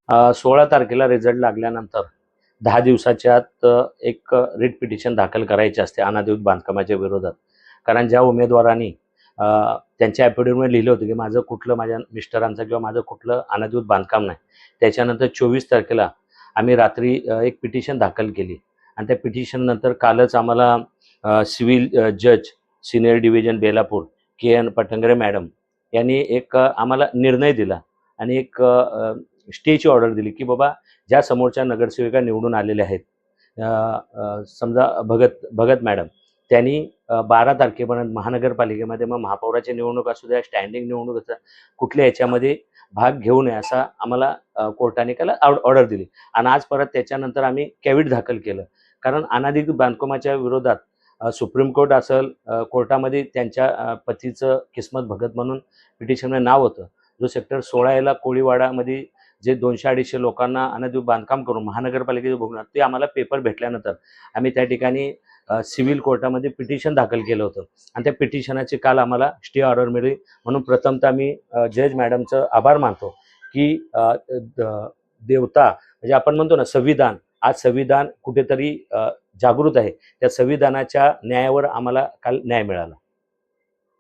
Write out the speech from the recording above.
16 तारखेला रिझल्ट लागल्यानंतर 10 दिवसाच्या आत एक रिट पिटिशन दाखल करायची असते अनाधिकृत बांधकामाच्या विरोधात. कारण ज्या उमेदवारांनी त्यांच्या ॲफिडेव्हिटमध्ये लिहिलं होतं की माझ्या मिस्टरांचं किंवा माझं कुठलं अनाधिकृत बांधकाम नाही. त्याच्यानंतर 24 तारखेला आम्ही रात्री एक पिटिशन दाखल केली आणि त्या पिटिशननंतर कालच आम्हाला सिव्हिल जज senior division Belapur KN Patangare madam यांनी एक आम्हाला निर्णय दिला आणि एक स्टेची ऑर्डर दिली की बाबा ज्या समोरच्या नगरसेविका निवडून आलेल्या आहेत, समजा भगत मॅडम, त्यांनी 12 तारखेपर्यंत महानगरपालिकेमध्ये मग महापौराची निवडणूक असू द्या, स्टँडिंग निवडणूक असू द्या, कुठल्या याच्यामध्ये भाग घेऊ नये असा आम्हाला कोर्टाने त्याला ऑर्डर दिली. आणि आज परत त्याच्यानंतर आम्ही कॅव्हिट दाखल केलं. कारण अनाधिकृत बांधकामाच्या विरोधात सुप्रीम कोर्ट असेल, कोर्टामध्ये त्यांच्या पतीचं किस्मत भगत म्हणून पिटिशनमध्ये नाव होतं. जो सेक्टर 16 कोळीवाडामध्ये जे 200-250 लोकांना अनाधिकृत बांधकाम करून महानगरपालिकेचे भोगणार, ते आम्हाला पेपर भेटल्यानंतर आम्ही त्या ठिकाणी सिव्हिल कोर्टामध्ये पिटिशन दाखल केलं होतं आणि त्या पिटिशनाची काल आम्हाला स्टे ऑर्डर मिळाली. म्हणून प्रथमतः मी जज मॅडमचं आभार मानतो की देवता म्हणजे आपण म्हणतो ना संविधान, आज संविधान कुठेतरी जागृत आहे. त्या संविधानाच्या न्यायावर आम्हाला काल न्याय मिळाला.